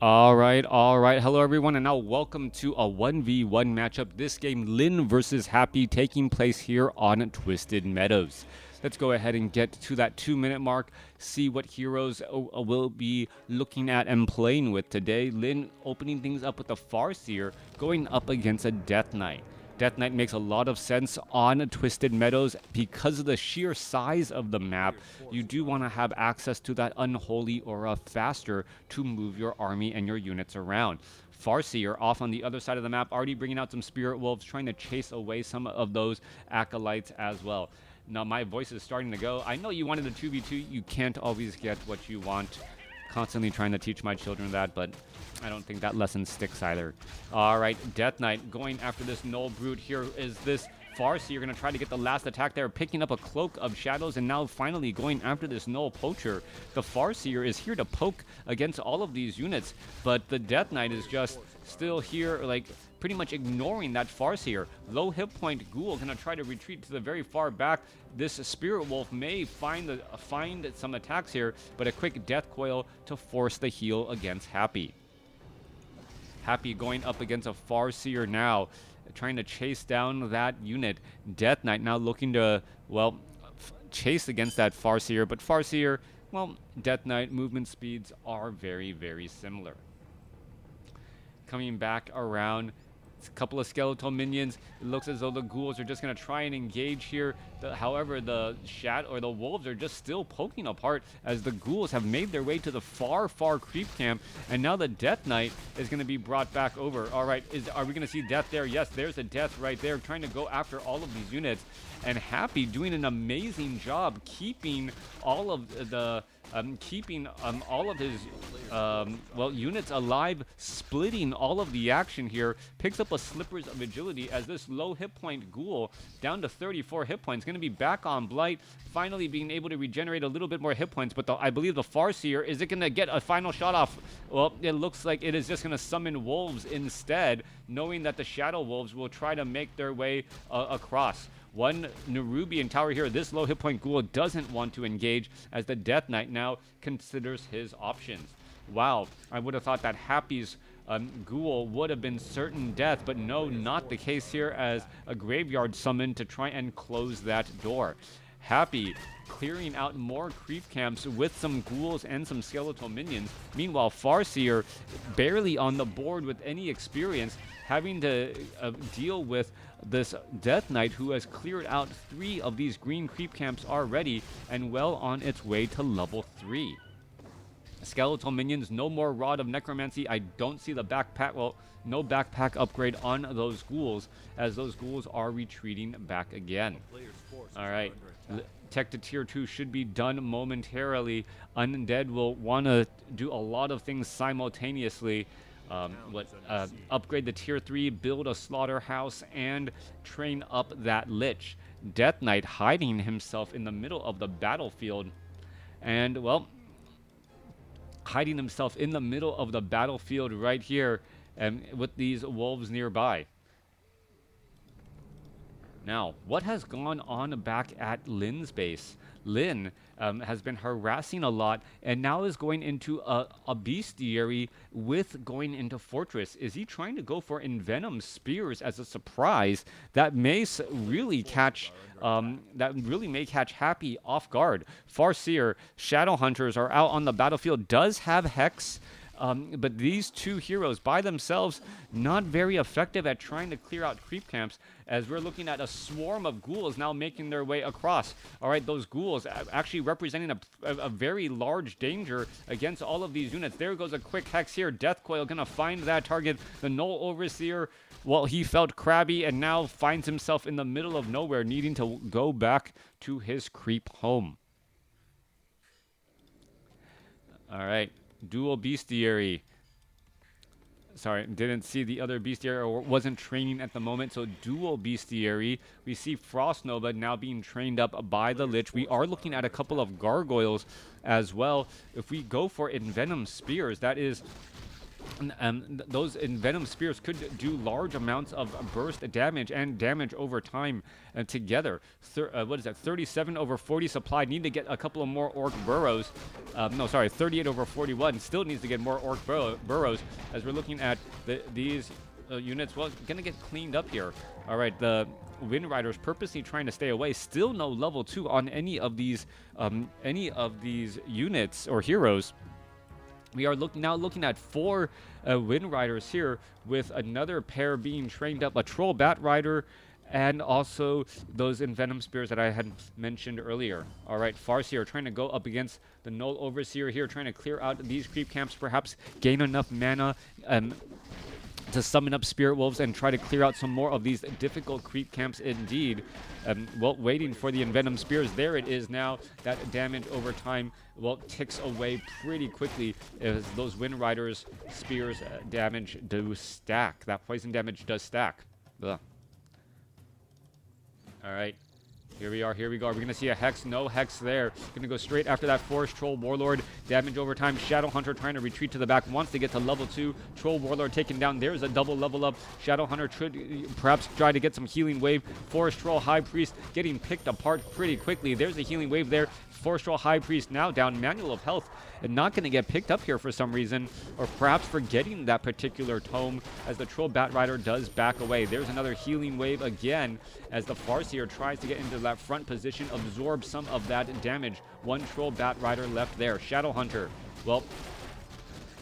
All right, all right. Hello, everyone, and now welcome to a 1v1 matchup. This game, Lynn versus Happy, taking place here on Twisted Meadows. Let's go ahead and get to that 2-minute mark, see what heroes will be looking at and playing with today. Lynn opening things up with a Farseer, going up against a Death Knight. Death Knight makes a lot of sense on Twisted Meadows because of the sheer size of the map. You do want to have access to that Unholy Aura faster to move your army and your units around. Farseer off on the other side of the map, already bringing out some Spirit Wolves, trying to chase away some of those Acolytes as well. Now my voice is starting to go. I know you wanted a 2v2. You can't always get what you want. Constantly trying to teach my children that, but I don't think that lesson sticks either. All right, Death Knight going after this Null Brute. Here is this Farseer. You're going to try to get the last attack there, picking up a Cloak of Shadows, and now finally going after this Null Poacher. The Farseer is here to poke against all of these units, but the Death Knight is just still here, like, pretty much ignoring that Farseer. Low hit point Ghoul gonna try to retreat to the very far back. This Spirit Wolf may find some attacks here, but a quick Death Coil to force the heal against Happy. Happy going up against a Farseer now, trying to chase down that unit. Death Knight now looking to, well, chase against that Farseer, but Farseer, well, Death Knight movement speeds are very, very similar. Coming back around, a couple of skeletal minions. It looks as though the ghouls are just going to try and engage here. However, the wolves are just still poking apart as the ghouls have made their way to the far creep camp, and now the Death Knight is going to be brought back over. All right, are we going to see death there? Yes, there's a death right there, trying to go after all of these units, and Happy doing an amazing job keeping all of the all of his units alive, splitting all of the action here. Picks up a Slippers of Agility as this low hit point Ghoul, down to 34 hit points, going to be back on Blight, finally being able to regenerate a little bit more hit points. But I believe the Farseer, is it going to get a final shot off? Well, it looks like it is just going to summon Wolves instead, knowing that the Shadow Wolves will try to make their way across. One Nerubian tower here. This low hit point Ghoul doesn't want to engage as the Death Knight now considers his options. Wow, I would have thought that Happy's Ghoul would have been certain death, but no, not the case here, as a Graveyard summoned to try and close that door. Happy clearing out more creep camps with some ghouls and some skeletal minions. Meanwhile, Farseer barely on the board with any experience, having to deal with this Death Knight who has cleared out 3 of these green creep camps already and well on its way to level 3. Skeletal minions, no more Rod of Necromancy. I don't see the backpack, well, no backpack upgrade on those ghouls, as those ghouls are retreating back again. All right, Tech to Tier 2 should be done momentarily. Undead will want to do a lot of things simultaneously. Upgrade the Tier 3, build a slaughterhouse, and train up that Lich. Death Knight hiding himself in the middle of the battlefield. And, well, hiding himself in the middle of the battlefield right here, and with these wolves nearby. Now, what has gone on back at Lynn's base? Lynn has been harassing a lot and now is going into a bestiary with going into Fortress. Is he trying to go for Envenom Spears as a surprise that may really catch Happy off guard? Farseer, Shadow Hunters are out on the battlefield, does have Hex, but these two heroes by themselves not very effective at trying to clear out creep camps, as we're looking at a swarm of ghouls now making their way across. All right, those ghouls actually representing a very large danger against all of these units. There goes a quick hex here. Death Coil gonna find that target. The Null Overseer, well, he felt crabby and now finds himself in the middle of nowhere, needing to go back to his creep home. All right. Dual Bestiary. Sorry, didn't see the other Bestiary, or wasn't training at the moment, so dual Bestiary. We see Frost Nova now being trained up by the Lich. We are looking at a couple of Gargoyles as well. If we go for Envenom Spears, that is those Envenom Spears could do large amounts of burst damage and damage over time together. What is that? 37 over 40 supply. Need to get a couple of more Orc Burrows. No, sorry, 38 over 41. Still needs to get more Orc Burrows as we're looking at these units. Well, gonna get cleaned up here. All right, the Wind Riders purposely trying to stay away. Still no level 2 on any of these units or heroes. We are now looking at 4 Wind Riders here, with another pair being trained up, a Troll Bat Rider, and also those Envenom Spears that I had mentioned earlier. All right, Farseer trying to go up against the Null Overseer here, trying to clear out these creep camps, perhaps gain enough mana to summon up Spirit Wolves and try to clear out some more of these difficult creep camps indeed. Well, waiting for the Envenom Spears. There it is now. That damage over time, well, ticks away pretty quickly as those Wind Riders Spears damage do stack. That poison damage does stack. Ugh. All right. Here we are, here we go. We're going to see a Hex. No Hex there. Going to go straight after that Forest Troll Warlord. Damage over time. Shadowhunter trying to retreat to the back. Wants to get to level 2. Troll Warlord taken down. There's a double level up. Shadowhunter should perhaps try to get some healing wave. Forest Troll High Priest getting picked apart pretty quickly. There's a healing wave there. Forest Troll High Priest now down. Manual of Health. And not going to get picked up here for some reason. Or perhaps forgetting that particular tome as the Troll Bat Rider does back away. There's another healing wave again as the Farseer tries to get into that front position, absorb some of that damage. One Troll Bat Rider left there. Shadowhunter. Well,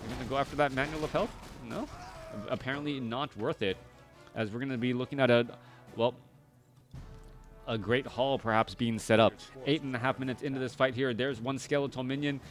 we're going to go after that Manual of Health? No? Apparently not worth it. As we're going to be looking at a great haul perhaps being set up. 8.5 minutes into this fight here. There's one skeletal minion.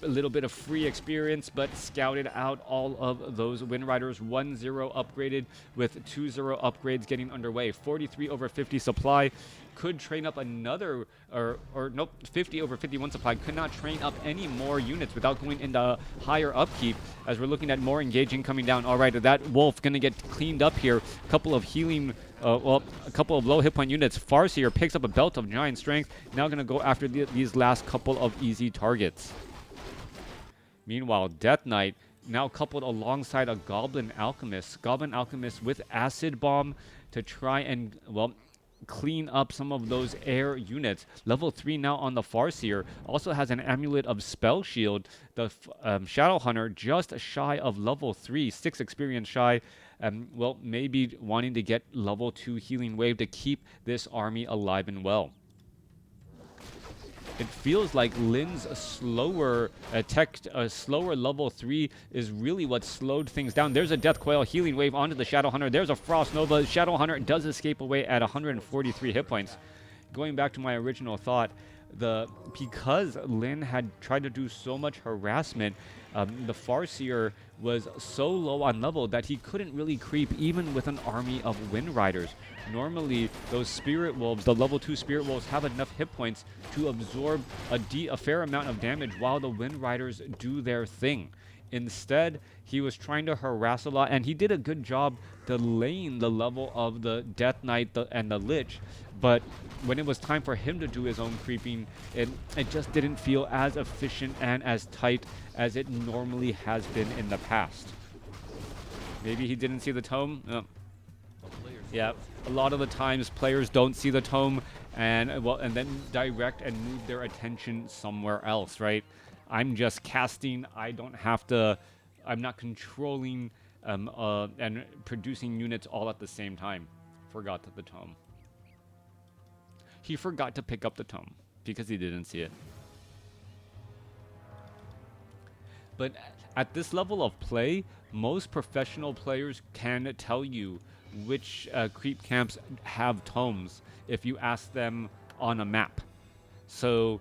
A little bit of free experience, but scouted out all of those Wind Riders. 1-0 upgraded with 2-0 upgrades getting underway. 43 over 50 supply. Could train up another, or nope, 50 over 51 supply. Could not train up any more units without going into higher upkeep as we're looking at more engaging coming down. All right, that Wolf going to get cleaned up here. A couple of healing, a couple of low hit point units. Farseer picks up a Belt of Giant Strength. Now going to go after these last couple of easy targets. Meanwhile, Death Knight now coupled alongside a Goblin Alchemist. Goblin Alchemist with Acid Bomb to try and, well, clean up some of those air units. Level 3 now on the Farseer. Also has an Amulet of Spell Shield. The Shadowhunter just shy of level 3, 6 experience shy. Well, maybe wanting to get level 2 healing wave to keep this army alive and well. It feels like Lin's slower slower level 3 is really what slowed things down. There's a Death Coil healing wave onto the Shadowhunter. There's a Frost Nova. Shadowhunter does escape away at 143 hit points. Going back to my original thought, because Lin had tried to do so much harassment, the Farseer was so low on level that he couldn't really creep even with an army of Wind Riders. Normally, those Spirit Wolves, the level 2 Spirit Wolves, have enough hit points to absorb a fair amount of damage while the Wind Riders do their thing. Instead, he was trying to harass a lot, and he did a good job delaying the level of the Death Knight and the Lich, but when it was time for him to do his own creeping, it just didn't feel as efficient and as tight as it normally has been in the past. Maybe he didn't see the tome? Yeah, a lot of the times players don't see the tome and then direct and move their attention somewhere else, right? I'm just casting. I'm not controlling and producing units all at the same time. Forgot the tome. He forgot to pick up the tome because he didn't see it. But at this level of play, most professional players can tell you which creep camps have tomes if you ask them on a map. So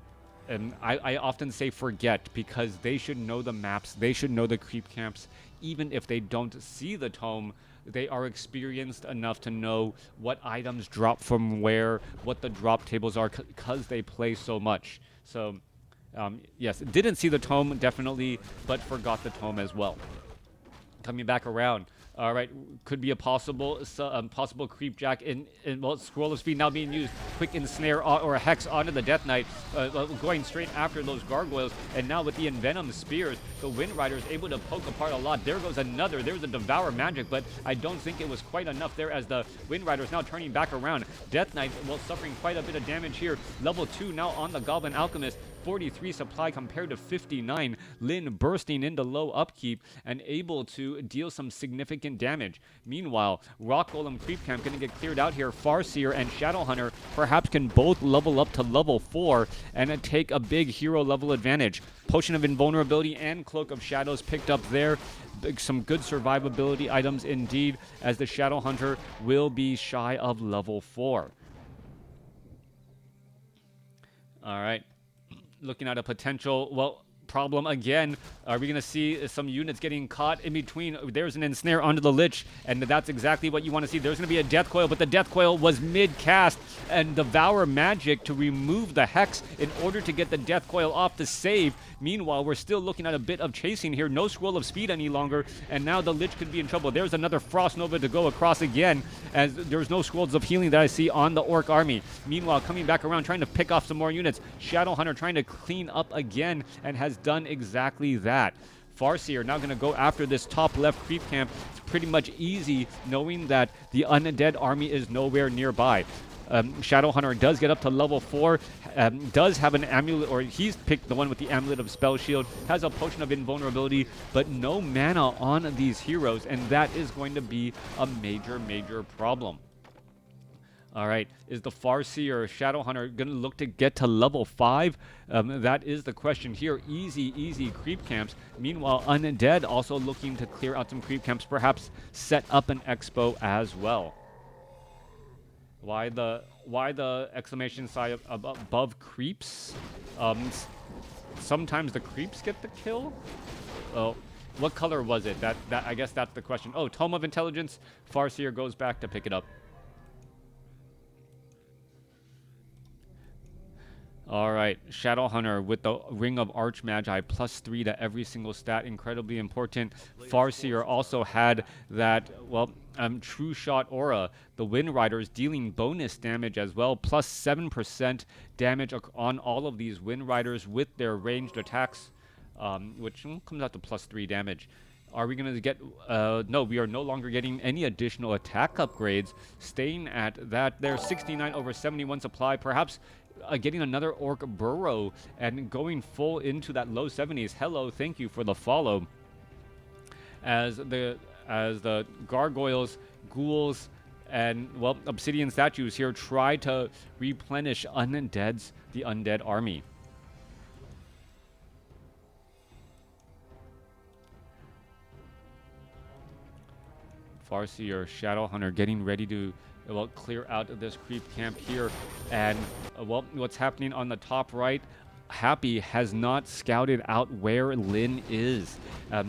I often say forget, because they should know the maps, they should know the creep camps. Even if they don't see the tome, they are experienced enough to know what items drop from where, what the drop tables are, because they play so much. So yes, didn't see the tome definitely, but forgot the tome as well. Coming back around. All right, could be a possible possible creep jack well, scroll of speed now being used. Quick ensnare or a hex onto the Death Knight, going straight after those gargoyles. And now with the envenom spears, the Wind Rider is able to poke apart a lot. There goes another. There's a Devour Magic, but I don't think it was quite enough there as the Wind Rider is now turning back around. Death Knight, well, suffering quite a bit of damage here. Level 2 now on the Goblin Alchemist. 43 supply compared to 59. Lin bursting into low upkeep and able to deal some significant damage. Meanwhile, Rock Golem Creep Camp going to get cleared out here. Farseer and Shadowhunter perhaps can both level up to level 4 and take a big hero level advantage. Potion of Invulnerability and Cloak of Shadows picked up there. Some good survivability items indeed, as the Shadowhunter will be shy of level 4. All right. Looking at a potential, well, problem again. Are we going to see some units getting caught in between? There's an ensnare onto the Lich, and that's exactly what you want to see. There's going to be a Death Coil, but the Death Coil was mid-cast, and Devour Magic to remove the Hex in order to get the Death Coil off the save. Meanwhile, we're still looking at a bit of chasing here. No Scroll of Speed any longer, and now the Lich could be in trouble. There's another Frost Nova to go across again, as there's no Scrolls of Healing that I see on the Orc army. Meanwhile, coming back around, trying to pick off some more units. Shadowhunter trying to clean up again, and has done exactly that. Farseer now going to go after this top left creep camp. It's pretty much easy knowing that the undead army is nowhere nearby. Shadowhunter does get up to level 4, does have an amulet, or he's picked the one with the amulet of Spell Shield, has a potion of invulnerability, but no mana on these heroes, and that is going to be a major problem. All right, is the Farseer Shadowhunter going to look to get to level 5? That is the question here. Easy creep camps. Meanwhile, Undead also looking to clear out some creep camps, perhaps set up an expo as well. Why the exclamation sign above creeps? Sometimes the creeps get the kill? Oh, what color was it? That I guess that's the question. Oh, Tome of Intelligence. Farseer goes back to pick it up. All right, Shadowhunter with the Ring of Archmagi, +3 to every single stat, incredibly important. Farseer also had that, well, True Shot Aura. The Wind Riders dealing bonus damage as well, +7% damage on all of these Wind Riders with their ranged attacks, which comes out to +3 damage. Are we going to get... no, we are no longer getting any additional attack upgrades. Staying at that, there's 69 over 71 supply, perhaps... getting another Orc Burrow and going full into that low 70s. Hello, thank you for the follow. As the gargoyles, ghouls, and, well, obsidian statues here try to replenish the undead army. Farseer, Shadowhunter getting ready to, well, clear out this creep camp here. And, well, what's happening on the top right, Happy has not scouted out where Lin is.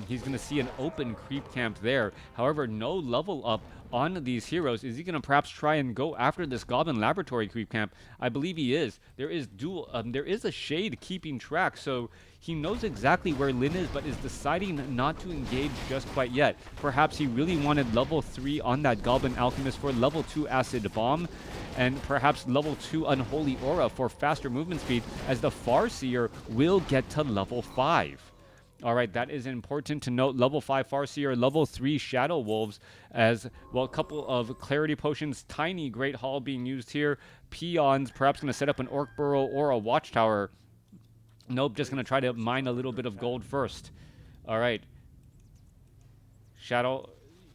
He's going to see an open creep camp there. However, no level up on these heroes. Is he going to perhaps try and go after this Goblin Laboratory creep camp? I believe he is. There is a Shade keeping track, so he knows exactly where Lin is, but is deciding not to engage just quite yet. Perhaps he really wanted level 3 on that Goblin Alchemist for level 2 Acid Bomb, and perhaps level 2 Unholy Aura for faster movement speed, as the Farseer will get to level 5. All right, that is important to note. Level 5 Farseer, level 3 Shadow Wolves, as well, a couple of Clarity Potions, tiny Great Hall being used here. Peons, perhaps going to set up an Orc Burrow or a Watchtower. Nope, just going to try to mine a little bit of gold first. All right. Shadow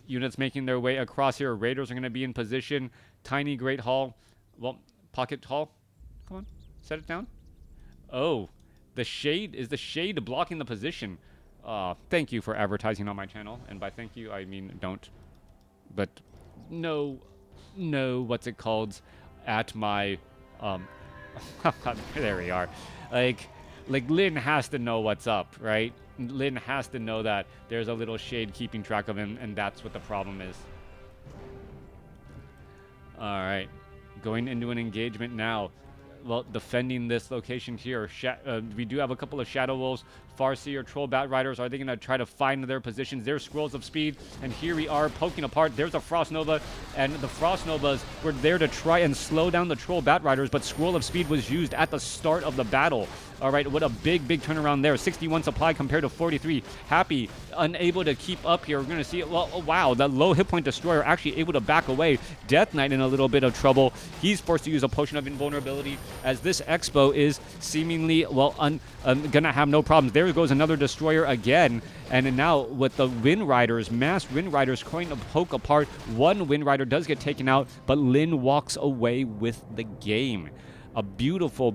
units making their way across here. Raiders are going to be in position. Tiny Great Hall. Well, Pocket Hall. Come on, set it down. Oh, the Shade, is the Shade blocking the position? Thank you for advertising on my channel. And by thank you, I mean don't. But no, what's it called? At my, there we are. Like Lin has to know what's up, right? Lin has to know that there's a little Shade keeping track of him, and that's what the problem is. All right, going into an engagement now. Well, defending this location here. We do have a couple of Shadow Wolves. Farseer, Troll Bat Riders, are they going to try to find their positions? There's Scrolls of Speed, and here we are poking apart. There's a Frost Nova, and the Frost Novas were there to try and slow down the Troll Bat Riders, but Scroll of Speed was used at the start of the battle. All right, what a big turnaround there. 61 supply compared to 43. Happy, unable to keep up here. We're going to see, well, oh, wow, that low hit point destroyer actually able to back away. Death Knight in a little bit of trouble. He's forced to use a potion of invulnerability as this Expo is seemingly, well, going to have no problems. There goes another destroyer again. And now with the Wind Riders, masked Wind Riders going to poke apart. One Wind Rider does get taken out, but Lin walks away with the game. A beautiful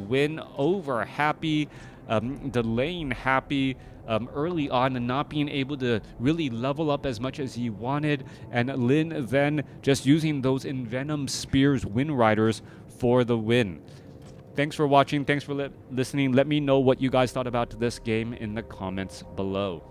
win over Happy, delaying Happy early on and not being able to really level up as much as he wanted. And Lin then just using those Envenom Spears Wind Riders for the win. Thanks for watching. Thanks for listening. Let me know what you guys thought about this game in the comments below.